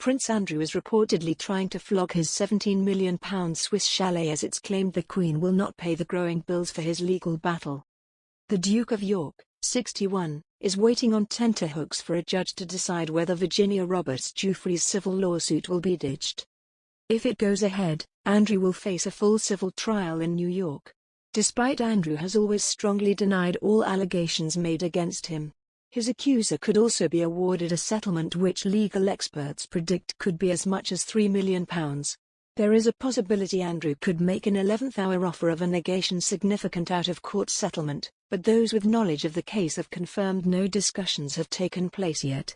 Prince Andrew is reportedly trying to flog his £17 million Swiss chalet as it's claimed the Queen will not pay the growing bills for his legal battle. The Duke of York, 61, is waiting on tenterhooks for a judge to decide whether Virginia Roberts Giuffre's civil lawsuit will be ditched. If it goes ahead, Andrew will face a full civil trial in New York. Despite Andrew has always strongly denied all allegations made against him. His accuser could also be awarded a settlement which legal experts predict could be as much as £3 million. There is a possibility Andrew could make an 11th-hour offer of a negation significant out-of-court settlement, but those with knowledge of the case have confirmed no discussions have taken place yet.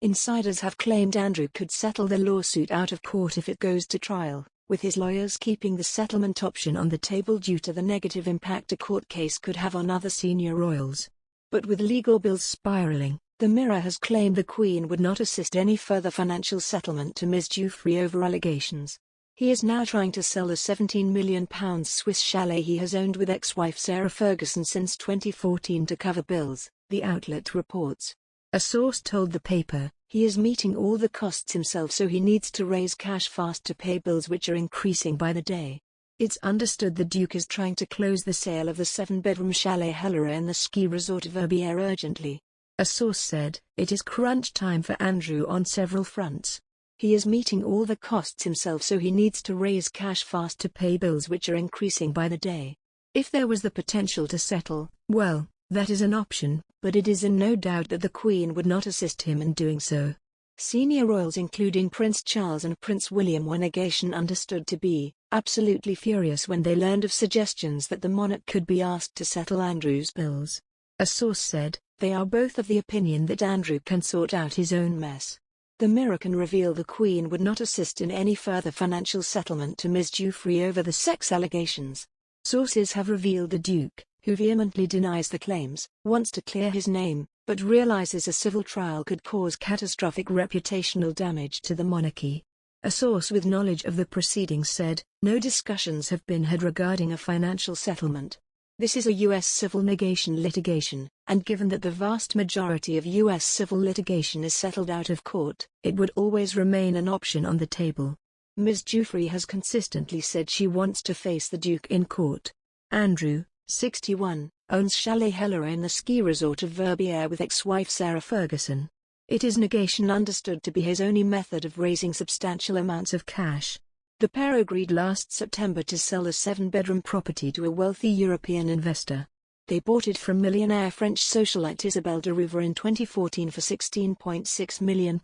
Insiders have claimed Andrew could settle the lawsuit out of court if it goes to trial, with his lawyers keeping the settlement option on the table due to the negative impact a court case could have on other senior royals. But with legal bills spiraling, the Mirror has claimed the Queen would not assist any further financial settlement to Ms. Giuffre over allegations. He is now trying to sell the £17 million Swiss chalet he has owned with ex-wife Sarah Ferguson since 2014 to cover bills, the outlet reports. A source told the paper, he is meeting all the costs himself so he needs to raise cash fast to pay bills which are increasing by the day. It's understood the Duke is trying to close the sale of the 7-bedroom chalet Helera in the ski resort Verbier urgently. A source said, it is crunch time for Andrew on several fronts. He is meeting all the costs himself so he needs to raise cash fast to pay bills which are increasing by the day. If there was the potential to settle, well, that is an option, but it is in no doubt that the Queen would not assist him in doing so. Senior royals including Prince Charles and Prince William were negation understood to be absolutely furious when they learned of suggestions that the monarch could be asked to settle Andrew's bills. A source said, they are both of the opinion that Andrew can sort out his own mess. The Mirror can reveal the Queen would not assist in any further financial settlement to Ms. Giuffre over the sex allegations. Sources have revealed the Duke, who vehemently denies the claims, wants to clear his name, but realizes a civil trial could cause catastrophic reputational damage to the monarchy. A source with knowledge of the proceedings said, no discussions have been had regarding a financial settlement. This is a U.S. civil negation litigation, and given that the vast majority of U.S. civil litigation is settled out of court, it would always remain an option on the table. Ms. Giuffre has consistently said she wants to face the Duke in court. Andrew, 61, owns Chalet Helera in the ski resort of Verbier with ex-wife Sarah Ferguson. It is negation understood to be his only method of raising substantial amounts of cash. The pair agreed last September to sell the 7-bedroom property to a wealthy European investor. They bought it from millionaire French socialite Isabelle de Rouvre in 2014 for £16.6 million.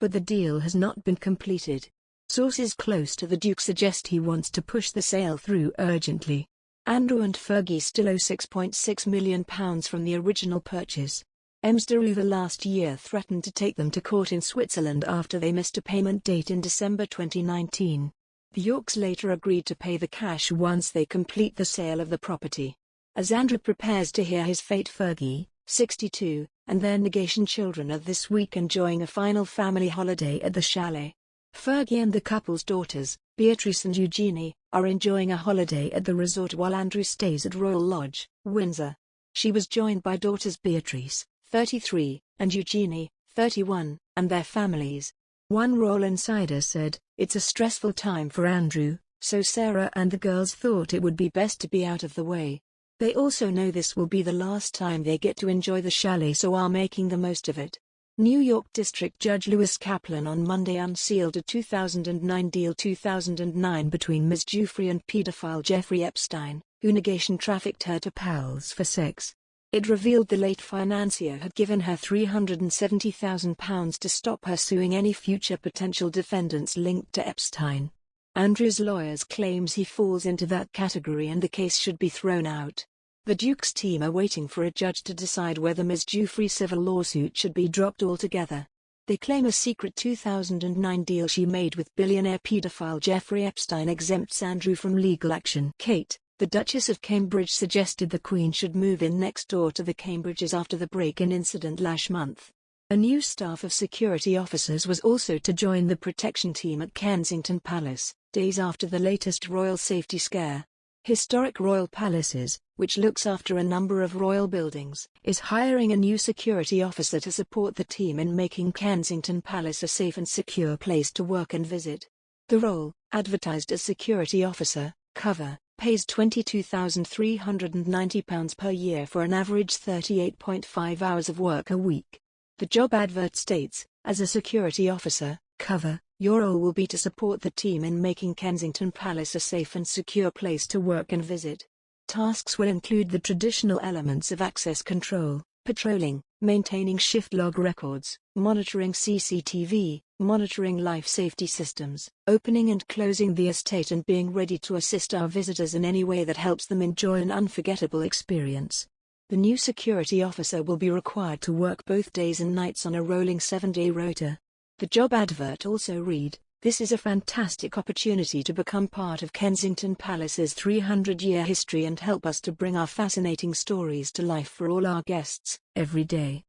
But the deal has not been completed. Sources close to the Duke suggest he wants to push the sale through urgently. Andrew and Fergie still owe £6.6 million from the original purchase. Ms. de Rouvre last year threatened to take them to court in Switzerland after they missed a payment date in December 2019. The Yorks later agreed to pay the cash once they complete the sale of the property. As Andrew prepares to hear his fate, Fergie, 62, and their negation children are this week enjoying a final family holiday at the chalet. Fergie and the couple's daughters, Beatrice and Eugenie, are enjoying a holiday at the resort while Andrew stays at Royal Lodge, Windsor. She was joined by daughters Beatrice, 33, and Eugenie, 31, and their families. One royal insider said, it's a stressful time for Andrew, so Sarah and the girls thought it would be best to be out of the way. They also know this will be the last time they get to enjoy the chalet, so are making the most of it. New York District Judge Lewis Kaplan on Monday unsealed a 2009 deal 2009 between Ms. Giuffre and pedophile Jeffrey Epstein, who negation trafficked her to pals for sex. It revealed the late financier had given her £370,000 to stop her suing any future potential defendants linked to Epstein. Andrew's lawyers claims he falls into that category and the case should be thrown out. The Duke's team are waiting for a judge to decide whether Ms. Giuffre's civil lawsuit should be dropped altogether. They claim a secret 2009 deal she made with billionaire pedophile Jeffrey Epstein exempts Andrew from legal action. Kate, the Duchess of Cambridge, suggested the Queen should move in next door to the Cambridges after the break-in incident last month. A new staff of security officers was also to join the protection team at Kensington Palace, days after the latest royal safety scare. Historic Royal Palaces, which looks after a number of royal buildings, is hiring a new security officer to support the team in making Kensington Palace a safe and secure place to work and visit. The role, advertised as security officer, cover, pays £22,390 per year for an average 38.5 hours of work a week. The job advert states, as a security officer, cover, your role will be to support the team in making Kensington Palace a safe and secure place to work and visit. Tasks will include the traditional elements of access control, patrolling, maintaining shift log records, monitoring CCTV, monitoring life safety systems, opening and closing the estate, and being ready to assist our visitors in any way that helps them enjoy an unforgettable experience. The new security officer will be required to work both days and nights on a rolling 7-day rota. The job advert also read, "This is a fantastic opportunity to become part of Kensington Palace's 300-year history and help us to bring our fascinating stories to life for all our guests, every day."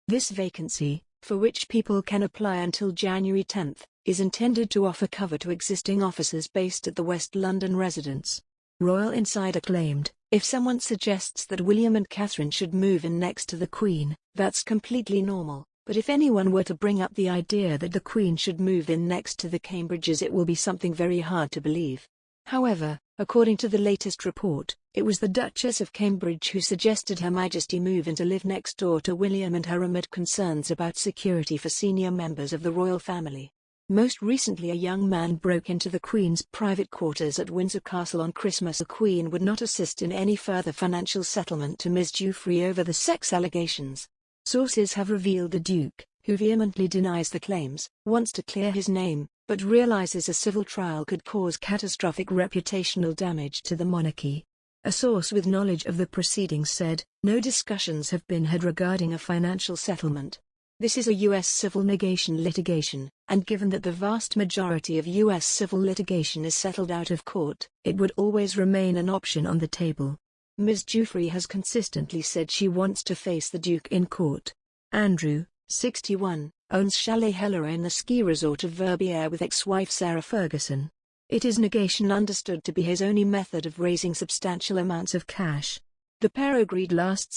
This vacancy, for which people can apply until January 10, is intended to offer cover to existing officers based at the West London residence. Royal Insider claimed, "If someone suggests that William and Catherine should move in next to the Queen, that's completely normal. But if anyone were to bring up the idea that the Queen should move in next to the Cambridges, it will be something very hard to believe." However, according to the latest report, it was the Duchess of Cambridge who suggested Her Majesty move in to live next door to William and her amid concerns about security for senior members of the royal family. Most recently, a young man broke into the Queen's private quarters at Windsor Castle on Christmas. The Queen would not assist in any further financial settlement to Ms. Giuffre over the sex allegations. Sources have revealed the Duke, who vehemently denies the claims, wants to clear his name, but realizes a civil trial could cause catastrophic reputational damage to the monarchy. A source with knowledge of the proceedings said, "No discussions have been had regarding a financial settlement. This is a U.S. civil negation litigation, and given that the vast majority of U.S. civil litigation is settled out of court, it would always remain an option on the table." Ms. Giuffre has consistently said she wants to face the Duke in court. Andrew, 61, owns Chalet Hella in the ski resort of Verbier with ex-wife Sarah Ferguson. It is negation understood to be his only method of raising substantial amounts of cash. The pair agreed last